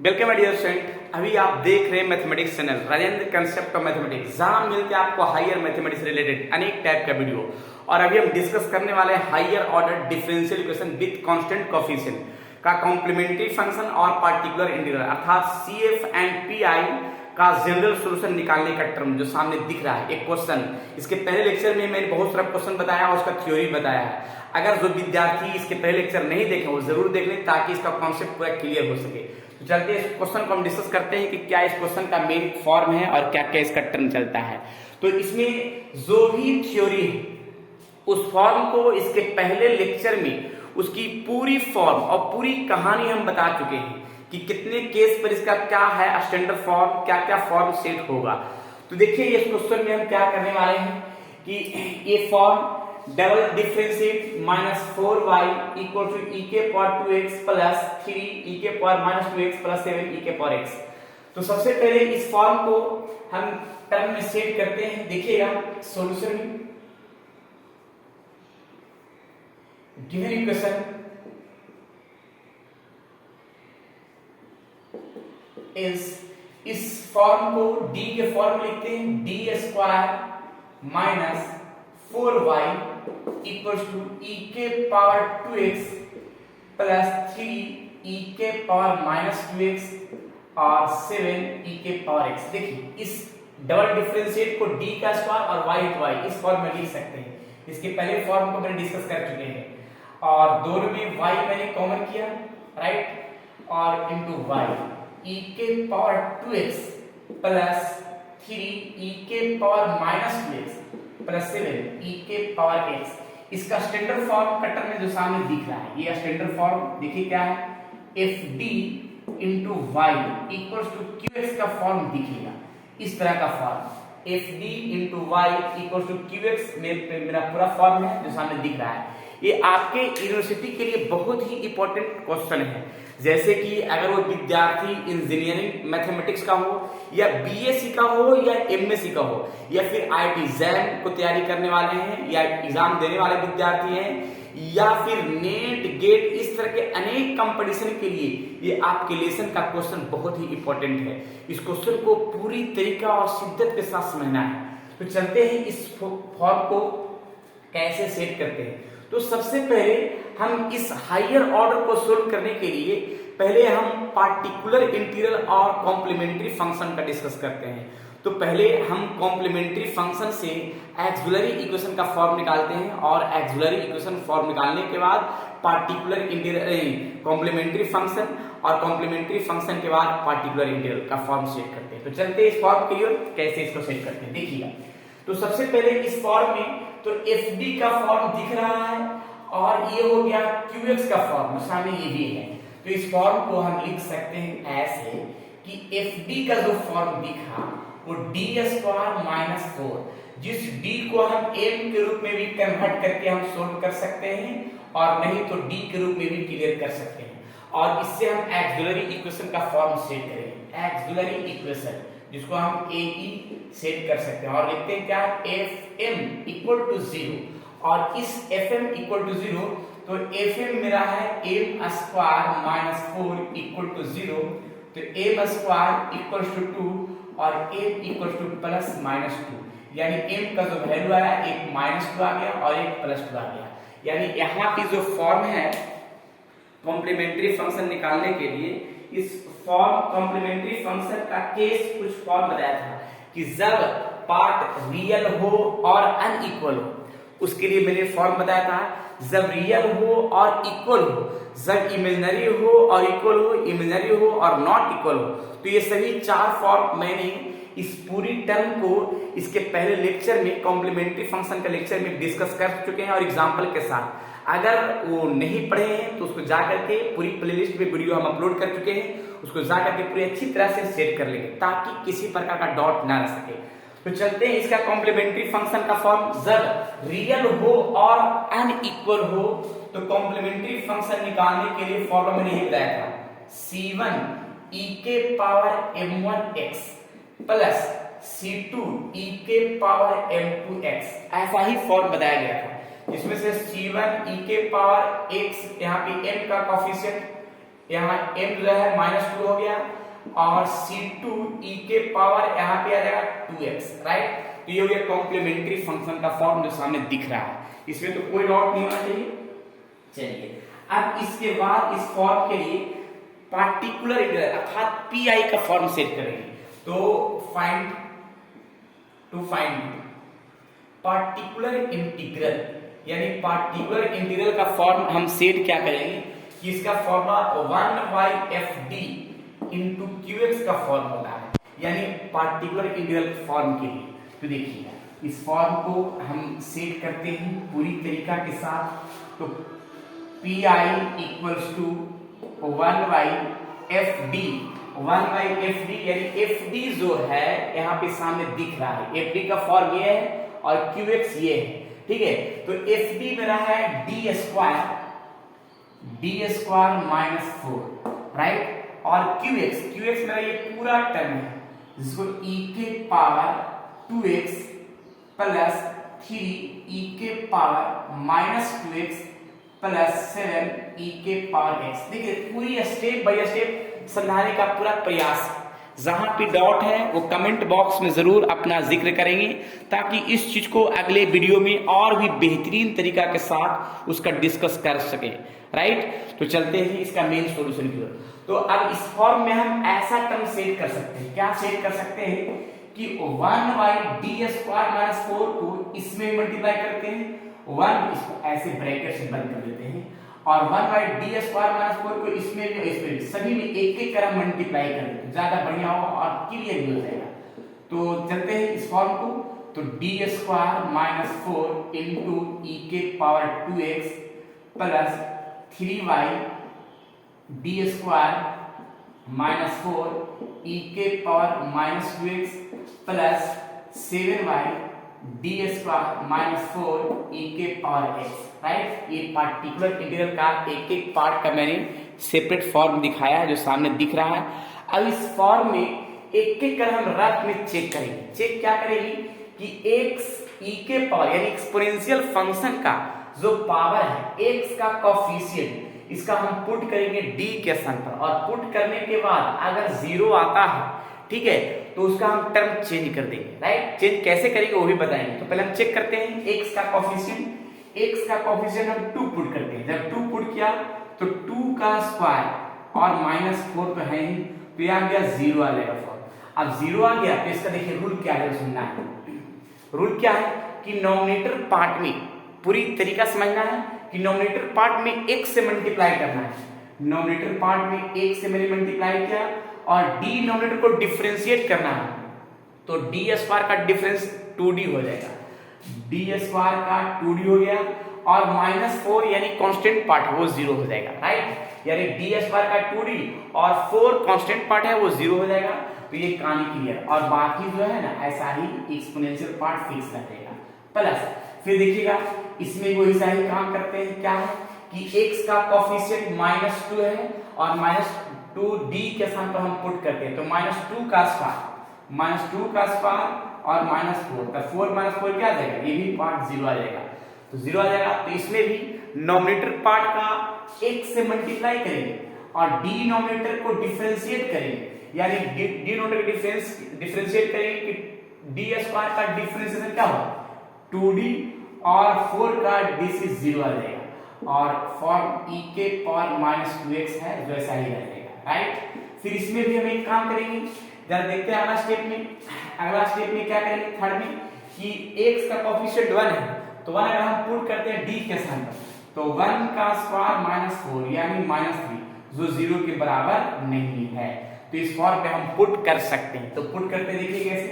Welcome my dear student. अभी आप देख रहे हैं mathematics channel Rajendra concept of mathematics, जहां मिलते हैं आपको हायर मैथमेटिक्स रिलेटेड अनेक टाइप का वीडियो। और अभी हम डिस्कस करने वाले हैं higher order differential equation with constant coefficient का कॉम्प्लीमेंट्री फंक्शन और पार्टिकुलर इंटीग्रल अर्थात सीएफ एंड पीआई का जनरल सॉल्यूशन निकालने का टर्म जो सामने दिख रहा है एक क्वेश्चन। इसके पहले लेक्चर में मैंने बहुत सारा क्वेश्चन बताया और उसका थ्योरी बताया है। अगर जो विद्यार्थी इसके पहले लेक्चर नहीं देखे वो जरूर देख लें ताकि इसका कॉन्सेप्ट पूरा क्लियर हो सके। तो चलते इस क्वेश्चन को हम डिस्कस करते हैं कि क्या इस क्वेश्चन का मेन फॉर्म है और क्या क्या इसका टर्म चलता है। तो इसमें जो भी थ्योरी है उस फॉर्म को इसके पहले लेक्चर में उसकी पूरी फॉर्म और पूरी कहानी हम बता चुके हैं कि कितने केस पर इसका क्या है स्टैंडर्ड फॉर्म, क्या क्या फॉर्म सेट होगा। तो देखिए इस क्वेश्चन में हम क्या करने वाले हैं कि ये form double differentiate minus 4y equal to e के पावर 2x प्लस 3 e के power minus 2x plus 7 e के पावर x। तो सबसे पहले इस फॉर्म को हम टर्म में सेट करते हैं। देखिएगा सॉल्यूशन में गिवन इक्वेशन इस फॉर्म को d के फॉर्म में लिखते हैं d square minus 4y equal to e के पावर 2x प्लस 3 e के पावर माइनस 2x और 7 e के पावर x। देखिए इस डबल डिफरेंशिएट को d का स्क्वायर और y इंटू y इस फॉर्म में लिख सकते हैं। इसके पहले फॉर्म को मैंने डिस्कस कर चुके हैं और दोनों में y मैंने कॉमन किया राइट और इंटू y e के पावर 2x प्लस 3 e के power minus 2x plus 7 e के पावर x। इसका स्टैंडर्ड फॉर्म कटर में जो सामने दिख रहा है ये स्टैंडर्ड फॉर्म देखिए क्या है fd into Y equal to qx का फॉर्म दिखेगा इस तरह का form fd into Y equal to qx मेरा पूरा फॉर्म है जो सामने दिख रहा है। ये आपके यूनिवर्सिटी के लिए बहुत ही इंपॉर्टेंट क्वेश्चन है। जैसे कि अगर वो विद्यार्थी इंजीनियरिंग मैथमेटिक्स का हो या बीएससी का हो या एमएससी का हो या फिर आईआईटी एग्जाम को तैयारी करने वाले हैं या एग्जाम देने वाले विद्यार्थी हैं या फिर नेट गेट इस तरह के अनेक कंपटीशन के लिए ये आपके लेसन का क्वेश्चन बहुत ही इंपॉर्टेंट है। इस क्वेश्चन को पूरी तरीका और शिद्दत के साथ समझना है। तो चलते हैं इस फॉर्म को कैसे सेट करते हैं। तो सबसे पहले हम इस हायर ऑर्डर को सोल्व करने के लिए पहले हम पार्टिकुलर इंटीग्रल और कॉम्प्लीमेंट्री फंक्शन का डिस्कस करते हैं। तो पहले हम कॉम्प्लीमेंट्री फंक्शन से एक्सिलरी इक्वेशन का फॉर्म निकालते हैं और एक्सिलरी इक्वेशन फॉर्म निकालने के बाद पार्टिकुलर इंटीग्रल कॉम्प्लीमेंट्री फंक्शन और कॉम्प्लीमेंट्री फंक्शन के बाद पार्टिकुलर इंटीग्रल का फॉर्म सेट करते हैं। तो चलते इस फॉर्म के लिए कैसे इसको सेट करते हैं देखिएगा। तो सबसे पहले इस फॉर्म में तो fd का फॉर्म दिख रहा है और ये हो गया qx का फॉर्म सामने ये भी है। तो इस फॉर्म को हम लिख सकते हैं ऐसे कि fd का जो फॉर्म दिखा वो d स्क्वायर माइनस 4 जिस d को हम m के रूप में भी कन्वर्ट करके हम सोल्व कर सकते हैं और नहीं तो d के रूप में भी क्लियर कर सकते हैं। और इससे हम एक्सिलरी इक्वेशन का फॉर्म सेट करेंगे एक्सिलरी इक्वेशन जिसको हम AE सेट कर सकते हैं और लिखते हैं क्या FM इक्वल टू 0 और इस FM इक्वल टू 0 तो FM मेरा है m square minus 4 equal to 0 तो m स्क्वायर इक्वल टू 2 और m equal to plus minus 2 यानी m का जो वैल्यू आया एक माइनस 2 आ गया और एक प्लस 2 आ गया। यानी यहाँ की जो फॉर्म है कॉम्प्लीमेंट्री फंक्शन निकालने के लिए इस फॉर्म कॉम्प्लीमेंट्री फंक्शन का केस कुछ फॉर्म बताया था कि जब पार्ट रियल हो और अनइक्वल हो उसके लिए मैंने फॉर्म बताया था। जब रियल हो और इक्वल हो, जब इमेजिनरी हो और इक्वल हो, इमेजिनरी हो और नॉट इक्वल हो। तो ये सभी चार फॉर्म मैंने इस पूरी टर्म को इसके पहले लेक्चर में कॉम्प्लीमेंट्री फंक्शन के लेक्चर में डिस्कस कर चुके हैं और एग्जांपल के साथ। अगर वो नहीं पढ़े हैं तो उसको जाकर के पूरी प्लेलिस्ट में वीडियो हम अपलोड कर चुके हैं, उसको जाकर के पूरी अच्छी तरह से सेट कर लेंगे ताकि किसी प्रकार का डॉट ना रह सके। तो चलते हैं इसका कॉम्प्लीमेंट्री फंक्शन का फॉर्म जब रियल हो और अनइक्वल हो तो कॉम्प्लीमेंट्री फंक्शन निकालने के लिए फॉर्मूला मैंने यही बताया था C1 e के power m1x plus C2 e के पावर m2x ऐसा ही फॉर्म बताया गया था जिसमें से C1 e के पावर x यहाँ पे m का कोफिशिएंट यहाँ m जो है -2 हो गया और c2 e के पावर यहाँ पे आ जाएगा 2x, राइट। तो ये हो गया कॉम्प्लीमेंट्री फंक्शन का फॉर्म जो सामने दिख रहा है, इसमें तो कोई डाउट नहीं होना चाहिए। चलिए अब इसके बाद इस फॉर्म के लिए पार्टिकुलर इंटीग्रल अर्थात पीआई का फॉर्म सेट करेंगे। तो फाइंड पार्टिकुलर इंटीग्रल, यानी पार्टिकुलर इंटीग्रल का फॉर्म हम सेट क्या करेंगे कि इसका फॉर्मूला 1/fd इंटू क्यूएक्स का फॉर्म होता है, यानी पार्टिकुलर इंटीग्रल फॉर्म के लिए। तो देखिए इस फॉर्म को हम सेट करते हैं पूरी तरीका के साथ। तो P I equals to 1/fd, 1/fd यानी fd जो है यहाँ पे सामने दिख रहा है, fd का फॉर्म ये है और qx ये है, ठीक है। तो fd मेरा है d स्क्वायर माइनस 4, राइट। और qx मेरा ये पूरा टर्म है जिसको e के पावर 2x प्लस 3 e के power minus 2x plus 7 e के पावर x। देखिए पूरी स्टेप बाय स्टेप समझाने का पूरा प्रयास। जहां पे डाउट है वो कमेंट बॉक्स में जरूर अपना जिक्र करेंगे ताकि इस चीज को अगले वीडियो में और भी बेहतरीन तरीका के साथ उसका डिस्कस कर सके, राइट। तो चलते हैं इसका मेन सॉल्यूशन की ओर। तो अब इस फॉर्म में हम ऐसा टर्म सेट कर सकते हैं, क्या सेट कर सकते हैं कि 1/d स्क्वायर माइनस 4 को इसमें मल्टीप्लाई करते हैं, 1 इसको ऐसे ब्रैकेट से बंद कर देते हैं और 1/d स्क्वायर माइनस 4 को इसमें भी सभी में एक एक कर मल्टीप्लाई कर देते हैं, ज्यादा बढ़िया होगा और क्लियर भी हो जाएगा। तो चलते हैं इस फॉर्म को। तो d square minus 4 into e के power 2x plus 3y d square minus 4 e के power minus 2x plus 7y d square minus 4 e के पावर x, राइट। ये पार्टिकुलर इंटीग्रल का एक एक पार्ट का मैंने सेपरेट फॉर्म दिखाया है जो सामने दिख रहा है। अब इस फॉर्म में एक एक कर हम रफ में चेक करेंगे। चेक क्या करेंगे कि x e के पावर यानी एक्सपोनेंशियल फंक्शन का जो पावर है x का कोफिशिएंट, इसका हम पुट करेंगे d के स्थान पर और पुट करने के बाद अगर 0 आता है, ठीक है, तो उसका हम टर्म चेंज कर देंगे, राइट। चेंज कैसे करेंगे वो भी बताएंगे। तो पहले हम चेक करते हैं x का कोफिशिएंट हम 2 पुट करते हैं। जब 2 पुट किया तो 2 का स्क्वायर और माइनस 4 तो है ही, तो यहां गया 0 आ जाएगा फॉर्म। अब 0 आ गया तो इसका देखिए रूल क्या है, सुनना है। रूल क्या है कि नॉमिनेटर पार्ट में पूरी तरीका समझना है कि नॉमिनेटर पार्ट में x से मल्टीप्लाई करना है। नॉमिनेटर पार्ट में x से मैंने मल्टीप्लाई किया और डिनोमिनेटर को डिफरेंशिएट करना है, तो d स्क्वायर का डिफरेंस 2d हो जाएगा, d स्क्वायर का 2d हो गया और माइनस 4 यानी कांस्टेंट पार्ट है वो 0 हो जाएगा, राइट। यानी d स्क्वायर का 2d और 4 कांस्टेंट पार्ट है वो 0 हो जाएगा। तो ये कहानी क्लियर, और बाकी जो है ना ऐसा ही एक्सपोनेंशियल पार्ट फिक्स रहेगा। प्लस फिर देखिएगा इसमें वो ऐसा ही काम करते हैं, क्या है कि x का कोफिशिएंट -2 है और -2d के स्थान पर हम पुट करते हैं, तो -2 का स्क्वायर और -4, तो 4 - 4 क्या आ जाएगा, ये भी पार्ट 0 आ जाएगा, तो 0 आ जाएगा। तो इसमें भी नॉमिनेटर पार्ट का x से मल्टीप्लाई करेंगे और डिनोमिनेटर को डिफरेंशिएट करेंगे, यानी डिनोमिनेटर डिफरेंशिएट करेंगे कि d स्क्वायर का डिफरेंशिएशन क्या होगा 2d और 4 का d से 0 आ जाएगा और फॉर्म e के पावर -2x है जो ऐसा ही रहेगा, राइट। फिर इसमें भी हम एक काम करेंगे, जरा देखते हैं अगला स्टेप में क्या करेंगे, थर्ड में कि x का कोफिशिएंट 1 है, तो 1 अगर हम पुट करते हैं d के स्थान पर तो 1 का स्क्वायर -4 यानी -3 जो 0 के बराबर नहीं है, तो इस फॉर्म पे हम पुट कर सकते हैं। तो पुट करते देखिए कैसे,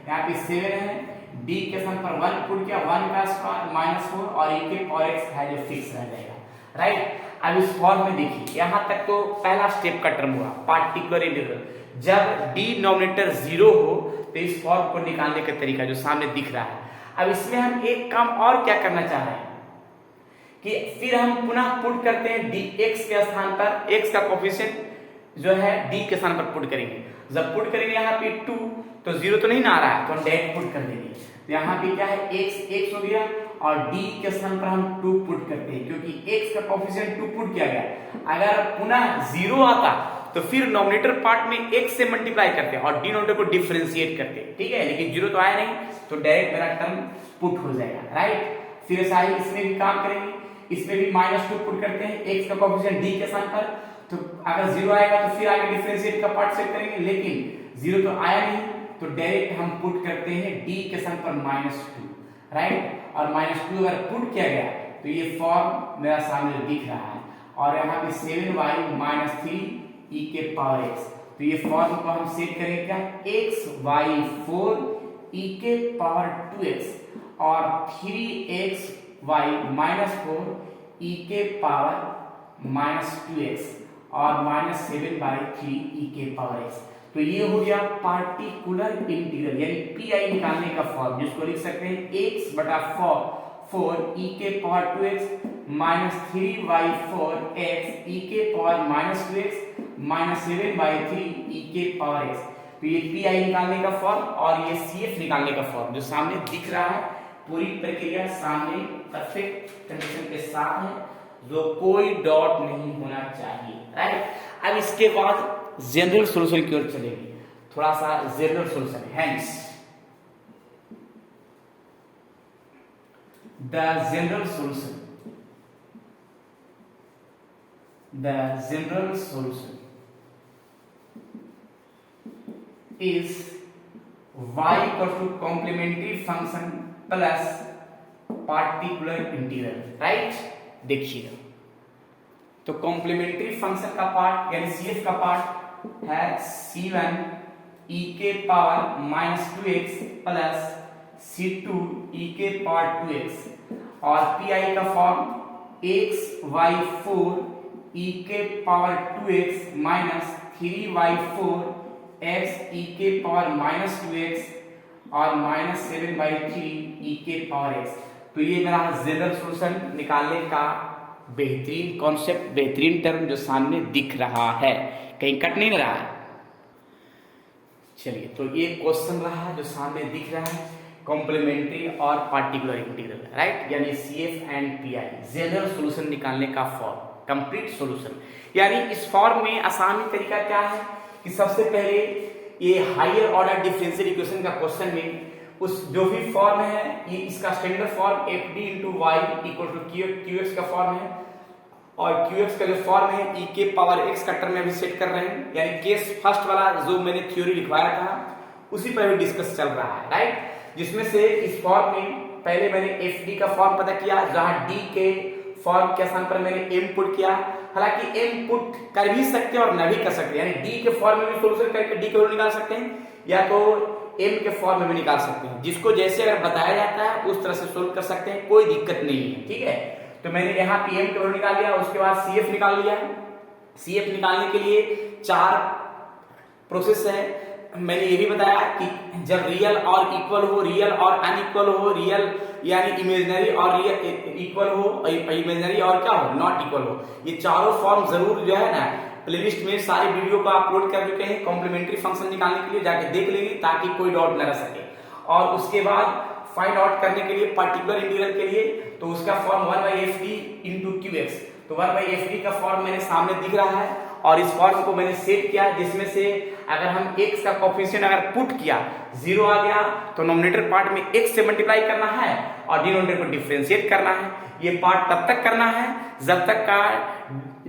यहाँ पे 7 है, d के स्थान पर 1 पुट किया, 1 का स्क्वायर -4 और e के पावर x है जो फिक्स रह जाएगा, राइट। अब इस फॉर्म में देखिए यहाँ तक तो पहला स्टेप का टर्म हुआ पार्टिकुलर इंटीग्रल। जब डिनोमिनेटर 0 हो तो इस फॉर्म को निकालने का तरीका जो सामने दिख रहा है। अब इसमें हम एक काम और क्या करना चाह रहे हैं कि फिर हम पुनः पुट करते हैं dx के स्थान पर, x का कोफिशिएंट जो है d के स्थान पर पुट करेंगे। जब पुट करेंगे यहाँ पे 2 तो 0 तो नहीं ना आ रहा है, तो हम डायरेक्ट पुट कर देंगे। तो यहाँ पे क्या है x हो गया और d के स्थान पर हम 2 पुट करते हैं, क्योंकि x का कोफिशिएंट 2 पुट किया गया। अगर पुनः 0 आता तो फिर नॉमिनेटर पार्ट में x से मल्टीप्लाई करते हैं और डिनोमिनेटर को डिफरेंशिएट करते हैं, ठीक है। लेकिन 0 तो आया नहीं, तो डायरेक्ट मेरा टर्म पुट हो जाएगा, राइट। फिर ऐसा ही इसमें भी काम करेंगे, इसमें भी -2 पुट करते हैं x का कोफिशिएंट d के स्थान पर, तो अगर 0 आएगा तो फिर आगे डिफरेंशिएट का पार्ट सेट करेंगे, लेकिन 0 तो आया नहीं, तो डायरेक्ट हम पुट करते हैं d के स्थान पर -2, राइट। और -2 अगर पुट किया गया तो ये फॉर्म मेरा सामने दिख रहा है, और यहाँ पे 7y - 3 e के पावर x, तो ये फॉर्म को हम सेट करेंगे क्या, x/4 e के पावर 2x और 3xy - 4 e के पावर -2x और -7/3 e के पावर x। तो ये हो गया पार्टिकुलर इंटीग्रल यानी पीआई निकालने का फॉर्म, जिसको लिख सकते हैं x/4 e के पावर 2x - 3y4x e के पावर -2x -7/3 e के पावर x। तो ये पीआई निकालने का फॉर्म और ये सीएफ निकालने का फॉर्म जो सामने दिख रहा है, पूरी प्रक्रिया सामने परफेक्ट कंडीशन के साथ है, जो कोई डॉट नहीं होना चाहिए, राइट। अब इसके बाद जनरल सॉल्यूशन की ओर चलेगी, थोड़ा सा general solution. Hence the general solution is y equals to complementary function plus particular integral, right. देखिएगा, तो कॉम्प्लीमेंट्री फंक्शन का पार्ट यानी सीएफ का पार्ट है c1 e के power -2x plus c2 e के पावर 2x और पीआई का फॉर्म x/4 e के power 2x minus 3y4 x e के पावर -2x और -7/3 e के पावर x। तो ये मेरा जनरल सॉल्यूशन निकालने का बेहतरीन कॉन्सेप्ट, बेहतरीन टर्म जो सामने दिख रहा है, कहीं कट नहीं रहा है। चलिए, तो ये क्वेश्चन रहा जो सामने दिख रहा है, कॉम्प्लीमेंट्री और पार्टिकुलर इंटीग्रल, राइट, यानी CF and pi, general solution निकालने का फॉर्म, कंप्लीट सॉल्यूशन। यानी इस फॉर्म में आसानी तरीका क्या है कि सबसे पहले ये हायर ऑर्डर डिफरेंशियल इक्वेशन का क्वेश्चन में उस जो भी फॉर्म है, ये इसका standard form F D into Y equal to Q X का फॉर्म है, और क्यू एक्स का जो फॉर्म है ई के पावर एक्स का टर्म में भी सेट कर रहे हैं, यानी केस फर्स्ट वाला जो मैंने थ्योरी लिखवाया था उसी पर भी डिस्कस चल रहा है, राइट। जिसमें से इस फॉर्म में पहले मैंने एफ डी का फॉर्म पता किया, जहां डी के फॉर्म के स्थान पर मैंने एम पुट किया। हालांकि एम पुट कर भी सकते हैं और न भी कर सकते हैं, यानी डी के फॉर्म में भी सोल्यूशन करके डी को निकाल सकते हैं, या तो एम के फॉर्म में भी निकाल सकते हैं। जिसको जैसे अगर बताया जाता है उस तरह से सोल्व कर सकते हैं, कोई दिक्कत नहीं है, ठीक है। तो मैंने यहाँ पी एम के निकाल लिया, उसके बाद सी एफ निकाल लिया। सी एफ निकालने के लिए 4 प्रोसेस है। मैंने ये भी बताया कि जब रियल और इक्वल हो, रियल और अनइक्वल हो, रियल यानी इमेजिनरी और रियल इक्वल हो, इमेजिनरी और क्या हो, नॉट इक्वल हो, ये चारों फॉर्म जरूर जो है ना प्लेलिस्ट में सारी वीडियो को अपलोड कर चुके हैं कॉम्प्लीमेंट्री फंक्शन निकालने के लिए, जाके देख लेंगे ताकि कोई डाउट न रह सके। और उसके बाद फाइंड आउट करने के लिए पार्टिकुलर इंटीग्रल के लिए तो उसका फॉर्म 1/fd * qx, तो 1/fd का फॉर्म मेरे सामने दिख रहा है, और इस फॉर्म को मैंने सेट किया, जिसमें से अगर हम x का कोफिशिएंट अगर पुट किया 0 आ गया तो नोमिनेटर पार्ट में x से मल्टीप्लाई करना है और डिनोमिनेटर को डिफरेंशिएट करना है। ये पार्ट तब तक करना है जब तक का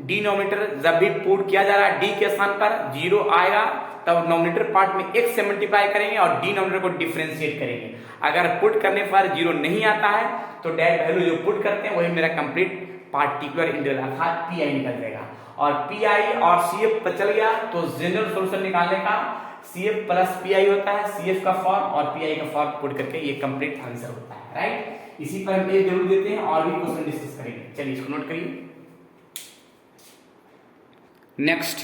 डिनोमिनेटर जब भी पुट किया जा रहा है d के स्थान पर 0 आएगा, तब नोमिनेटर पार्ट में x से मल्टीप्लाई करेंगे और डिनोमिनेटर को डिफरेंशिएट करेंगे। अगर पुट करने पर 0 नहीं आता है तो डायरेक्ट वैल्यू जो पुट करते हैं वही मेरा कंप्लीट पार्टिकुलर इंटीग्रल अर्थात पीआई निकल जाएगा। और पीआई और सीएफ पर चल गया तो जनरल सॉल्यूशन निकालने का सीएफ प्लस पीआई होता है, सीएफ का फॉर्म और पीआई का फॉर्म पुट करके ये कंप्लीट आंसर होता है, राइट। इसी पर हम एक जरूर देते हैं और भी क्वेश्चन डिस्कस करेंगे। चलिए इसको नोट करिए। नेक्स्ट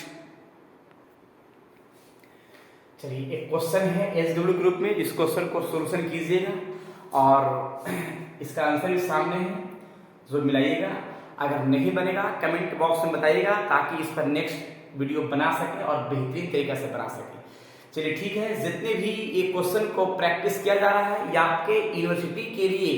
चलिए एक क्वेश्चन है एसडब्ल्यू ग्रुप में, इस क्वेश्चन को सॉल्यूशन कीजिएगा और इसका आंसर भी सामने है, जो मिलाइएगा। अगर नहीं बनेगा कमेंट बॉक्स में बताइएगा ताकि इस पर नेक्स्ट वीडियो बना सके और बेहतरीन तरीके से बना सके। चलिए ठीक है, जितने भी ये क्वेश्चन को प्रैक्टिस किया जा रहा है ये आपके यूनिवर्सिटी के लिए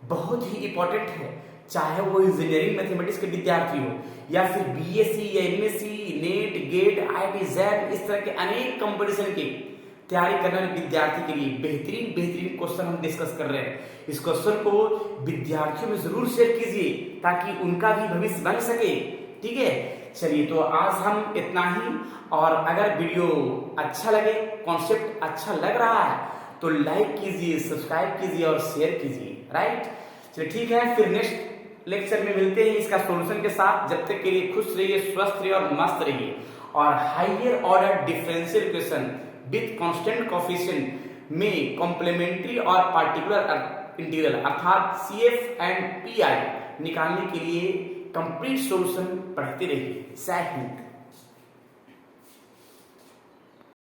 बहुत ही इंपॉर्टेंट है, चाहे वो इंजीनियरिंग मैथमेटिक्स के विद्यार्थी हो या फिर बीएससी या एमएससी, नेट, गेट, आईआईटी, जैट, इस तरह के अनेक कंपटीशन की तैयारी करने वाले विद्यार्थी के लिए बेहतरीन बेहतरीन क्वेश्चन हम डिस्कस कर रहे हैं। इस क्वेश्चन को विद्यार्थियों में जरूर शेयर कीजिए ताकि उनका भी भविष्य बन सके। ठीक है, चलिए तो आज हम इतना ही, और अगर वीडियो अच्छा लगे, कॉन्सेप्ट अच्छा लग रहा है तो लाइक कीजिए, सब्सक्राइब कीजिए और शेयर कीजिए। राइट, चलिए ठीक है, फिर नेक्स्ट लेक्चर में मिलते हैं इसका सॉल्यूशन के साथ। जब तक के लिए खुश रहिए, स्वस्थ रहिए और मस्त रहिए। और higher order differential equation with constant coefficient में कॉम्प्लीमेंट्री और पार्टिकुलर इंटीग्रल अर्थात सीएफ एंड पीआई निकालने के लिए कंप्लीट सॉल्यूशन पढ़ते रहिए। जय हिंद।